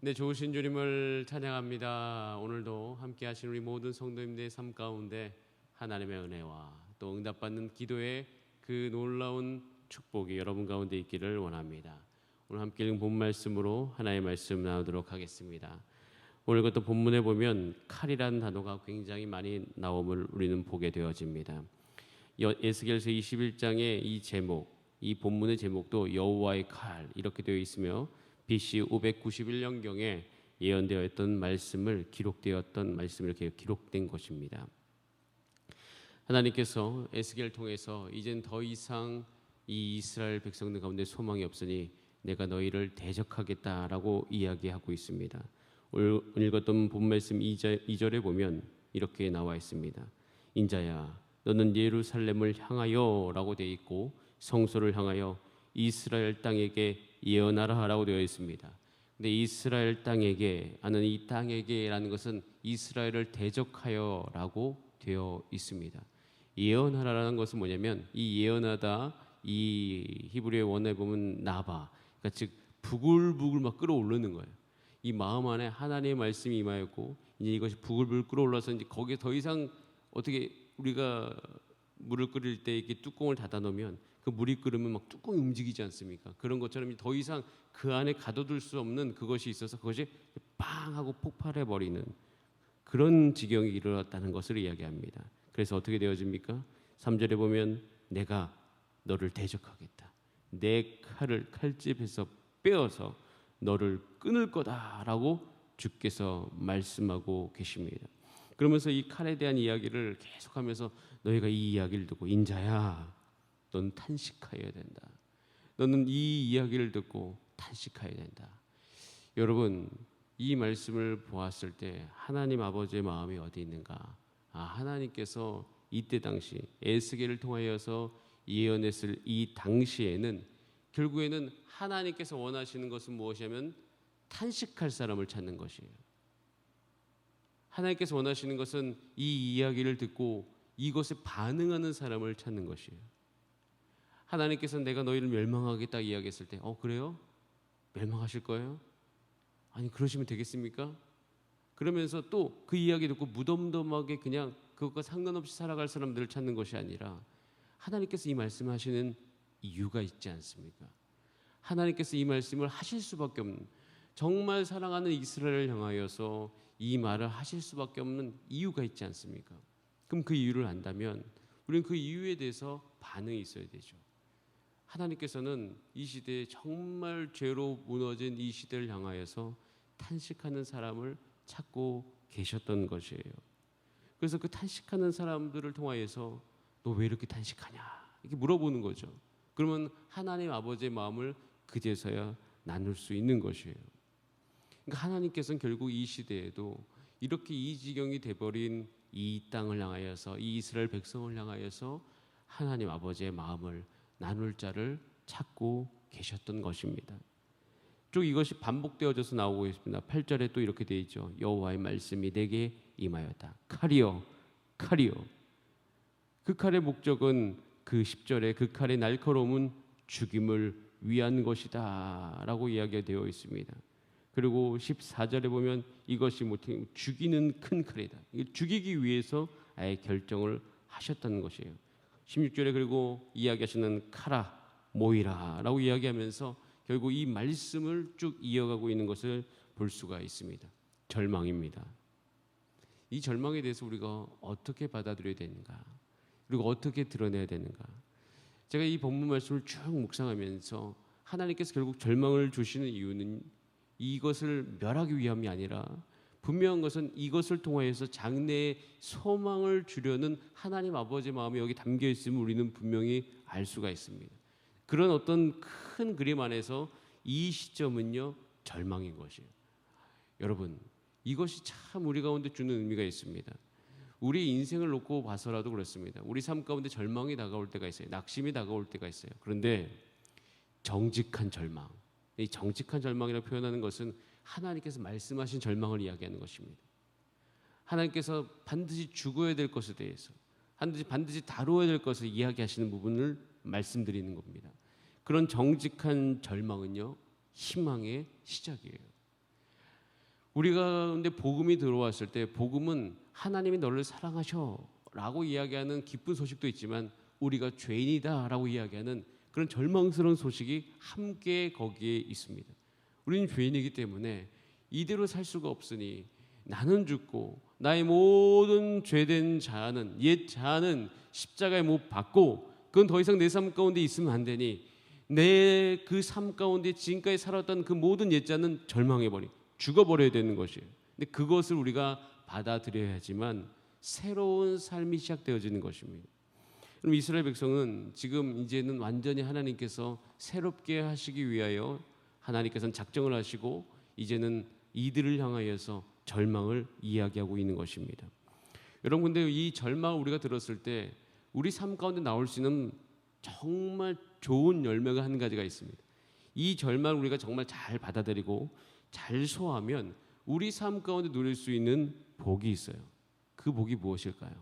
네, 좋으신 주님을 찬양합니다. 오늘도 함께 하신 우리 모든 성도님들의 삶 가운데 하나님의 은혜와 또 응답받는 기도의 그 놀라운 축복이 여러분 가운데 있기를 원합니다. 오늘 함께 읽은 본 말씀으로 하나의 말씀 나누도록 하겠습니다. 오늘 그것도 본문에 보면 칼이라는 단어가 굉장히 많이 나옴을 우리는 보게 되어집니다. 에스겔서 21장의 이 제목, 이 본문의 제목도 여호와의 칼 이렇게 되어 있으며 BC 591년경에 예언되어 있던 말씀을 기록되었던 말씀이 이렇게 기록된 것입니다. 하나님께서 에스겔을 통해서 이젠 더 이상 이 이스라엘 백성들 가운데 소망이 없으니 내가 너희를 대적하겠다라고 이야기하고 있습니다. 오늘 읽었던 본 말씀 2절에 보면 이렇게 나와 있습니다. 인자야 너는 예루살렘을 향하여 라고 되어 있고 성소를 향하여 이스라엘 땅에게 예언하라 라고 되어 있습니다. 근데 이스라엘 땅에게 하는 이 땅에게라는 것은 이스라엘을 대적하여 라고 되어 있습니다. 예언하라라는 것은 뭐냐면 이 예언하다 이 히브리의 원어에 보면 나바, 그러니까 즉 부글부글 막 끌어오르는 거예요. 이 마음 안에 하나님의 말씀이 임하였고 이제 이것이 부글부글 끌어올라서 이제 거기에 더 이상 어떻게 우리가 물을 끓일 때 이렇게 뚜껑을 닫아 놓으면 그 물이 끓으면 막 뚜껑이 움직이지 않습니까? 그런 것처럼 더 이상 그 안에 가둬둘 수 없는 그것이 있어서 그것이 빵 하고 폭발해 버리는 그런 지경이 일어났다는 것을 이야기합니다. 그래서 어떻게 되어집니까? 3절에 보면 내가 너를 대적하겠다. 내 칼을 칼집에서 빼어서 너를 끊을 거다라고 주께서 말씀하고 계십니다. 그러면서 이 칼에 대한 이야기를 계속하면서 너희가 이 이야기를 듣고 인자야 넌 탄식하여야 된다. 너는 이 이야기를 듣고 탄식하여야 된다. 여러분 이 말씀을 보았을 때 하나님 아버지의 마음이 어디 있는가? 하나님께서 이때 당시 에스겔을 통하여서 예언했을 이 당시에는 결국에는 하나님께서 원하시는 것은 무엇이냐면 탄식할 사람을 찾는 것이에요. 하나님께서 원하시는 것은 이 이야기를 듣고 이것에 반응하는 사람을 찾는 것이에요. 하나님께서는 내가 너희를 멸망하겠다 이야기했을 때 그래요? 멸망하실 거예요? 아니 그러시면 되겠습니까? 그러면서 또 그 이야기 듣고 무덤덤하게 그냥 그것과 상관없이 살아갈 사람들을 찾는 것이 아니라 하나님께서 이 말씀하시는 이유가 있지 않습니까? 하나님께서 이 말씀을 하실 수밖에 없는 정말 사랑하는 이스라엘을 향하여서 이 말을 하실 수밖에 없는 이유가 있지 않습니까? 그럼 그 이유를 안다면 우리는 그 이유에 대해서 반응이 있어야 되죠. 하나님께서는 이 시대에 정말 죄로 무너진 이 시대를 향하여서 탄식하는 사람을 찾고 계셨던 것이에요. 그래서 그 탄식하는 사람들을 통하여서 너 왜 이렇게 탄식하냐 이렇게 물어보는 거죠. 그러면 하나님 아버지의 마음을 그제서야 나눌 수 있는 것이에요. 그러니까 하나님께서는 결국 이 시대에도 이렇게 이 지경이 돼버린 이 땅을 향하여서 이 이스라엘 백성을 향하여서 하나님 아버지의 마음을 나눌 자를 찾고 계셨던 것입니다. 쭉 이것이 반복되어져서 나오고 있습니다. 8절에 또 이렇게 되어 있죠. 여호와의 말씀이 내게 임하였다. 칼이요 칼이요. 그 칼의 목적은 그 10절에 그 칼의 날카로움은 죽임을 위한 것이다 라고 이야기가 되어 있습니다. 그리고 14절에 보면 이것이 죽이는 큰 칼이다. 죽이기 위해서 아예 결정을 하셨다는 것이에요. 16절에 그리고 이야기하시는 카라 모이라 라고 이야기하면서 결국 이 말씀을 쭉 이어가고 있는 것을 볼 수가 있습니다. 절망입니다. 이 절망에 대해서 우리가 어떻게 받아들여야 되는가, 그리고 어떻게 드러내야 되는가. 제가 이 본문 말씀을 쭉 묵상하면서 하나님께서 결국 절망을 주시는 이유는 이것을 멸하기 위함이 아니라 분명한 것은 이것을 통하여서 장래의 소망을 주려는 하나님 아버지의 마음이 여기 담겨 있음을 우리는 분명히 알 수가 있습니다. 그런 어떤 큰 그림 안에서 이 시점은요 절망인 것이에요. 여러분 이것이 참 우리 가운데 주는 의미가 있습니다. 우리 인생을 놓고 봐서라도 그렇습니다. 우리 삶 가운데 절망이 다가올 때가 있어요. 낙심이 다가올 때가 있어요. 그런데 정직한 절망, 이 정직한 절망이라고 표현하는 것은 하나님께서 말씀하신 절망을 이야기하는 것입니다. 하나님께서 반드시 죽어야 될 것에 대해서 반드시 다루어야 될 것을 이야기하시는 부분을 말씀드리는 겁니다. 그런 정직한 절망은요 희망의 시작이에요. 우리가 근데 복음이 들어왔을 때 복음은 하나님이 너를 사랑하셔라고 이야기하는 기쁜 소식도 있지만 우리가 죄인이다라고 이야기하는 그런 절망스러운 소식이 함께 거기에 있습니다. 우리는 죄인이기 때문에 이대로 살 수가 없으니 나는 죽고 나의 모든 죄된 자아는 옛 자아는 십자가에 못 박고 그건 더 이상 내 삶 가운데 있으면 안 되니 내 그 삶 가운데 지금까지 살았던 그 모든 옛 자는 절망해버리고 죽어버려야 되는 것이에요. 근데 그것을 우리가 받아들여야지만 새로운 삶이 시작되어지는 것입니다. 그럼 이스라엘 백성은 지금 이제는 완전히 하나님께서 새롭게 하시기 위하여 하나님께서는 작정을 하시고 이제는 이들을 향하여서 절망을 이야기하고 있는 것입니다. 여러분, 근데 이 절망을 우리가 들었을 때 우리 삶 가운데 나올 수 있는 정말 좋은 열매가 한 가지가 있습니다. 이 절망을 우리가 정말 잘 받아들이고 잘 소화하면 우리 삶 가운데 누릴 수 있는 복이 있어요. 그 복이 무엇일까요?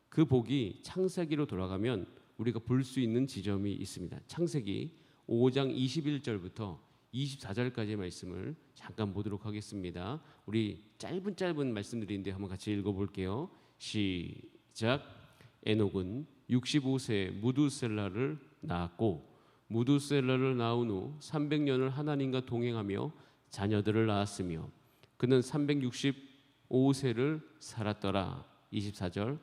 그 복이 창세기로 돌아가면 우리가 볼 수 있는 지점이 있습니다. 창세기 5장 21절부터 24절까지의 말씀을 잠깐 보도록 하겠습니다. 우리 짧은 말씀들인데 한번 같이 읽어볼게요. 시작. 에녹은 65세에 무두셀라를 낳았고 무두셀라를 낳은 후 300년을 하나님과 동행하며 자녀들을 낳았으며 그는 365세를 살았더라. 24절.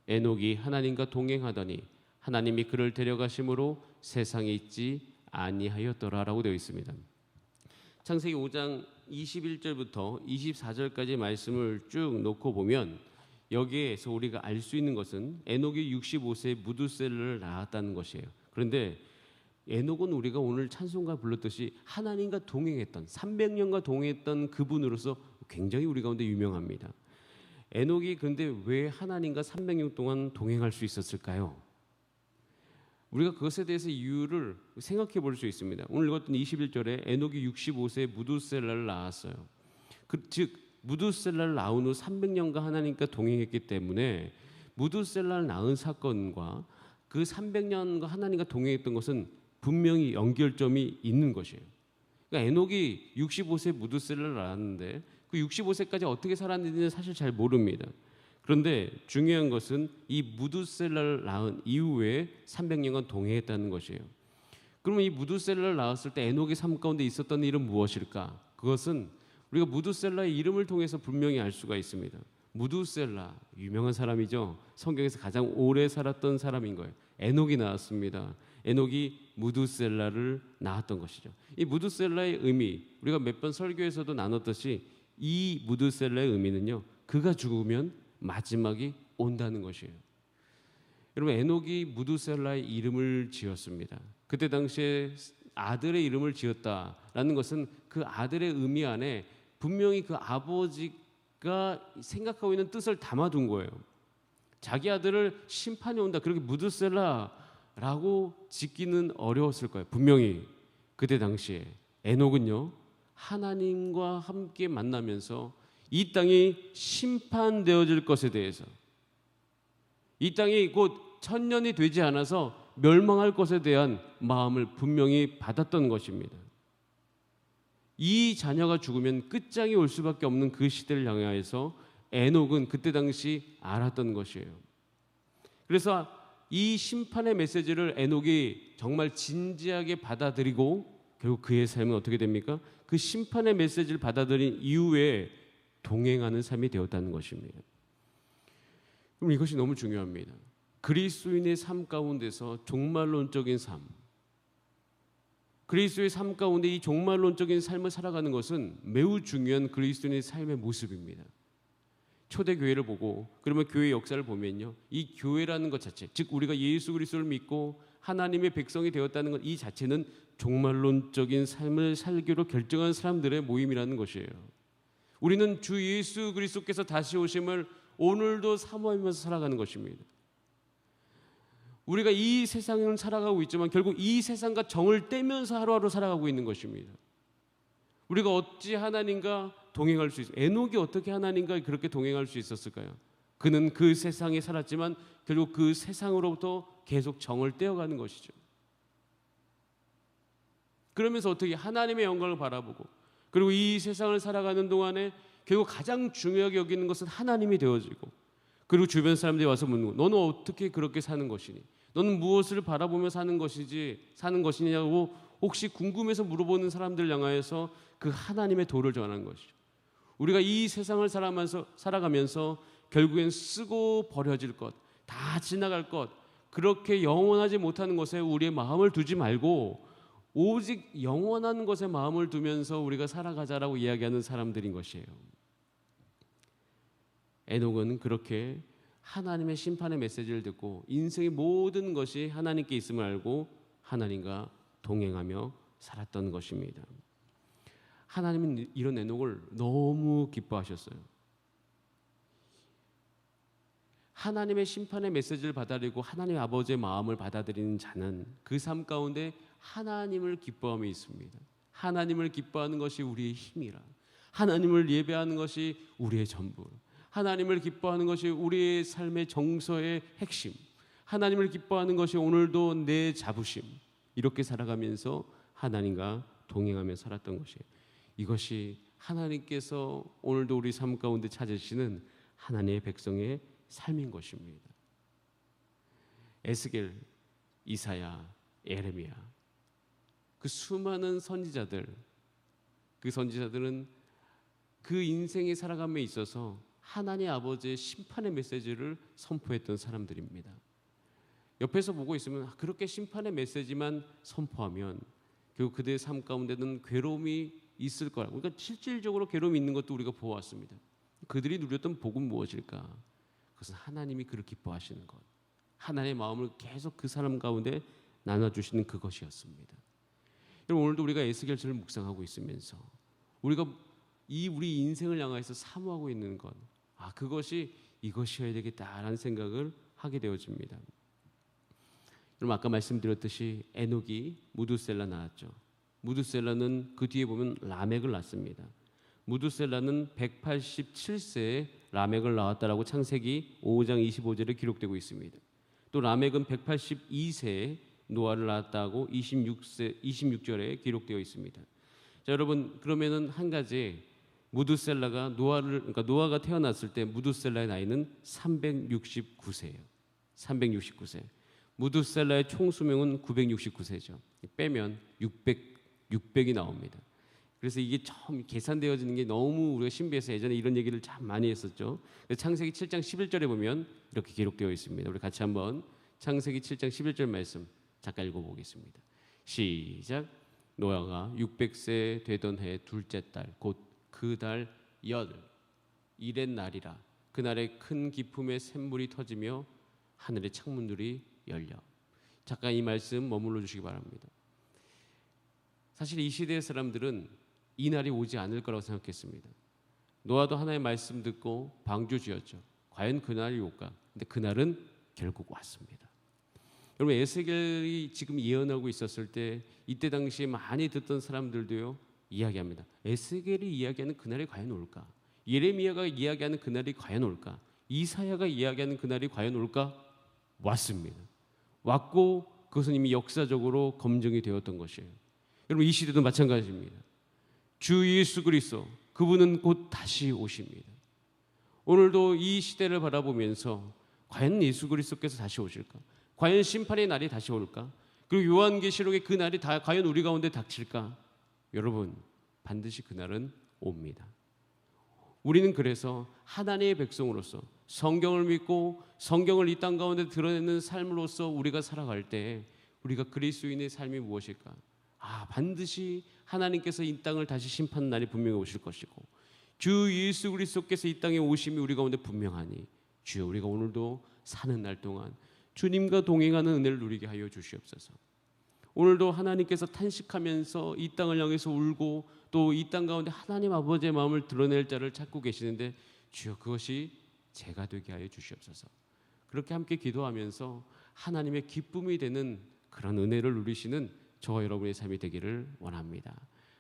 에녹이 하나님과 동행하더니 하나님이 그를 데려가심으로 세상에 있지 아니하였더라라고 되어 있습니다. 창세기 5장 21절부터 24절까지 말씀을 쭉 놓고 보면 여기에서 우리가 알 수 있는 것은 에녹이 65세에 무두셀라를 낳았다는 것이에요. 그런데 에녹은 우리가 오늘 찬송가 불렀듯이 하나님과 동행했던 300년과 동행했던 그분으로서 굉장히 우리 가운데 유명합니다. 에녹이 근데 왜 하나님과 300년 동안 동행할 수 있었을까요? 우리가 그것에 대해서 이유를 생각해 볼 수 있습니다. 오늘 읽었던 21절에 에녹이 65세에 무두셀라를 낳았어요. 즉 무두셀라를 낳은 후 300년간 하나님과 동행했기 때문에 무두셀라를 낳은 사건과 그 300년과 하나님과 동행했던 것은 분명히 연결점이 있는 것이에요. 그러니까 에녹이 65세 무두셀라를 낳았는데 그 65세까지 어떻게 살았는지는 사실 잘 모릅니다. 그런데 중요한 것은 이 무두셀라를 낳은 이후에 300년간 동행했다는 것이에요. 그러면 이 무두셀라를 낳았을 때 에녹의 삶 가운데 있었던 일은 무엇일까? 그것은 우리가 무두셀라의 이름을 통해서 분명히 알 수가 있습니다. 무두셀라 유명한 사람이죠. 성경에서 가장 오래 살았던 사람인 거예요. 에녹이 나왔습니다. 에녹이 무두셀라를 낳았던 것이죠. 이 무두셀라의 의미 우리가 몇 번 설교에서도 나눴듯이 이 무두셀라의 의미는요, 그가 죽으면 마지막이 온다는 것이에요. 여러분, 에녹이 무두셀라의 이름을 지었습니다. 그때 당시에 아들의 이름을 지었다라는 것은 그 아들의 의미 안에 분명히 그 아버지가 생각하고 있는 뜻을 담아둔 거예요. 자기 아들을 심판이 온다, 그렇게 무두셀라라고 짓기는 어려웠을 거예요. 분명히 그때 당시에 에녹은요, 하나님과 함께 만나면서 이 땅이 심판되어질 것에 대해서, 이 땅이 곧 천년이 되지 않아서 멸망할 것에 대한 마음을 분명히 받았던 것입니다. 이 자녀가 죽으면 끝장이 올 수밖에 없는 그 시대를 향하여서 에녹은 그때 당시 알았던 것이에요. 그래서 이 심판의 메시지를 에녹이 정말 진지하게 받아들이고 결국 그의 삶은 어떻게 됩니까? 그 심판의 메시지를 받아들인 이후에 동행하는 삶이 되었다는 것입니다. 그럼 이것이 너무 중요합니다. 그리스도인의 삶 가운데서 종말론적인 삶, 그리스도의 삶 가운데 이 종말론적인 삶을 살아가는 것은 매우 중요한 그리스도인의 삶의 모습입니다. 초대교회를 보고 그러면 교회 역사를 보면요, 이 교회라는 것 자체, 즉 우리가 예수 그리스도를 믿고 하나님의 백성이 되었다는 것, 이 자체는 종말론적인 삶을 살기로 결정한 사람들의 모임이라는 것이에요. 우리는 주 예수 그리스도께서 다시 오심을 오늘도 사모하면서 살아가는 것입니다. 우리가 이 세상을 살아가고 있지만 결국 이 세상과 정을 떼면서 하루하루 살아가고 있는 것입니다. 우리가 어찌 하나님과 동행할 수 있어요? 에녹이 어떻게 하나님과 그렇게 동행할 수 있었을까요? 그는 그 세상에 살았지만 결국 그 세상으로부터 계속 정을 떼어가는 것이죠. 그러면서 어떻게 하나님의 영광을 바라보고 그리고 이 세상을 살아가는 동안에 결국 가장 중요하게 여기는 것은 하나님이 되어지고, 그리고 주변 사람들이 와서 묻는 거, 너는 어떻게 그렇게 사는 것이니? 너는 무엇을 바라보며 사는 것이냐고 혹시 궁금해서 물어보는 사람들 향하여서 그 하나님의 도를 전하는 것이죠. 우리가 이 세상을 살아가면서 결국엔 쓰고 버려질 것, 다 지나갈 것, 그렇게 영원하지 못하는 것에 우리의 마음을 두지 말고 오직 영원한 것에 마음을 두면서 우리가 살아가자라고 이야기하는 사람들인 것이에요. 에녹은 그렇게 하나님의 심판의 메시지를 듣고 인생의 모든 것이 하나님께 있음을 알고 하나님과 동행하며 살았던 것입니다. 하나님은 이런 에녹을 너무 기뻐하셨어요. 하나님의 심판의 메시지를 받아들이고 하나님 아버지의 마음을 받아들이는 자는 그 삶 가운데 하나님을 기뻐함이 있습니다. 하나님을 기뻐하는 것이 우리의 힘이라. 하나님을 예배하는 것이 우리의 전부. 하나님을 기뻐하는 것이 우리의 삶의 정서의 핵심. 하나님을 기뻐하는 것이 오늘도 내 자부심. 이렇게 살아가면서 하나님과 동행하며 살았던 것이에요. 이것이 하나님께서 오늘도 우리 삶 가운데 찾으시는 하나님의 백성의 삶인 것입니다. 에스겔, 이사야, 예레미야, 그 수많은 선지자들, 그 선지자들은 그 인생의 살아감에 있어서 하나님 아버지의 심판의 메시지를 선포했던 사람들입니다. 옆에서 보고 있으면 그렇게 심판의 메시지만 선포하면 결국 그들의 삶 가운데는 괴로움이 있을 거라고. 그러니까 실질적으로 괴로움이 있는 것도 우리가 보았습니다. 그들이 누렸던 복은 무엇일까? 그것은 하나님이 그를 기뻐하시는 것, 하나님의 마음을 계속 그 사람 가운데 나눠주시는 그것이었습니다. 여러분, 오늘도 우리가 에스겔서를 묵상하고 있으면서 우리가 우리 인생을 향해서 사모하고 있는 것, 그것이 이것이어야 되겠다라는 생각을 하게 되어집니다. 여러분, 아까 말씀드렸듯이 에녹이 무두셀라 낳았죠. 무두셀라는 그 뒤에 보면 라멕을 낳습니다. 무두셀라는 187세에 라멕을 낳았다라고 창세기 5장 25절에 기록되고 있습니다. 또 라멕은 182세에 노아를 낳았다고 26절에 기록되어 있습니다. 자, 여러분, 그러면은 한 가지, 무두셀라가 노아가 태어났을 때 무두셀라의 나이는 369세예요. 369세. 무두셀라의 총 수명은 969세죠. 빼면 600이 나옵니다. 그래서 이게 처음 계산되어지는 게 너무 우리가 신비해서 예전에 이런 얘기를 참 많이 했었죠. 창세기 7장 11절에 보면 이렇게 기록되어 있습니다. 우리 같이 한번 창세기 7장 11절 말씀 잠깐 읽어보겠습니다. 시작. 노아가 600세 되던 해 둘째 달 곧 그 달 일의 날이라. 그날에 큰 기품의 샘물이 터지며 하늘의 창문들이 열려. 잠깐 이 말씀 머물러 주시기 바랍니다. 사실 이 시대의 사람들은 이 날이 오지 않을 거라고 생각했습니다. 노아도 하나님의 말씀 듣고 방주 지었죠. 과연 그날이 올까? 근데 그날은 결국 왔습니다. 여러분, 에스겔이 지금 예언하고 있었을 때 이때 당시에 많이 듣던 사람들도요 이야기합니다. 에스겔이 이야기하는 그날이 과연 올까? 예레미야가 이야기하는 그날이 과연 올까? 이사야가 이야기하는 그날이 과연 올까? 왔습니다. 왔고 그것은 이미 역사적으로 검증이 되었던 것이에요. 여러분, 이 시대도 마찬가지입니다. 주 예수 그리스도, 그분은 곧 다시 오십니다. 오늘도 이 시대를 바라보면서 과연 예수 그리스도께서 다시 오실까? 과연 심판의 날이 다시 올까? 그리고 요한계시록의 그 날이 과연 우리 가운데 닥칠까? 여러분, 반드시 그날은 옵니다. 우리는 그래서 하나님의 백성으로서 성경을 믿고 성경을 이 땅 가운데 드러내는 삶으로서 우리가 살아갈 때 우리가 그리스도인의 삶이 무엇일까? 반드시 하나님께서 이 땅을 다시 심판하는 날이 분명히 오실 것이고 주 예수 그리스도께서 이 땅에 오심이 우리 가운데 분명하니 주여, 우리가 오늘도 사는 날 동안 주님과 동행하는 은혜를 누리게 하여 주시옵소서. 오늘도 하나님께서 탄식하면서 이 땅을 향해서 울고 또 이 땅 가운데 하나님 아버지의 마음을 드러낼 자를 찾고 계시는데 주여, 그것이 제가 되게 하여 주시옵소서. 그렇게 함께 기도하면서 하나님의 기쁨이 되는 그런 은혜를 누리시는 저와 여러분의 삶이 되기를 원합니다.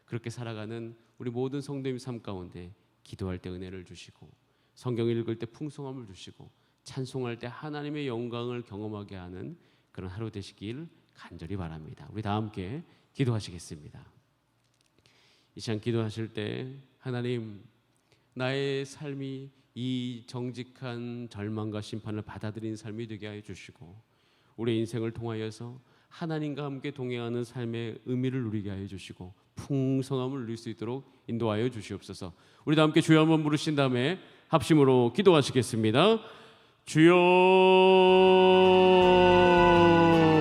그렇게 살아가는 우리 모든 성도님 삶 가운데 기도할 때 은혜를 주시고 성경 읽을 때 풍성함을 주시고 찬송할 때 하나님의 영광을 경험하게 하는 그런 하루 되시길 간절히 바랍니다. 우리 다 함께 기도하시겠습니다. 이 시간 기도하실 때 하나님, 나의 삶이 이 정직한 절망과 심판을 받아들인 삶이 되게 하여 주시고, 우리의 인생을 통하여서 하나님과 함께 동행하는 삶의 의미를 누리게 하여 주시고 풍성함을 누릴 수 있도록 인도하여 주시옵소서. 우리도 함께 주여 한번 부르신 다음에 합심으로 기도하시겠습니다. 주여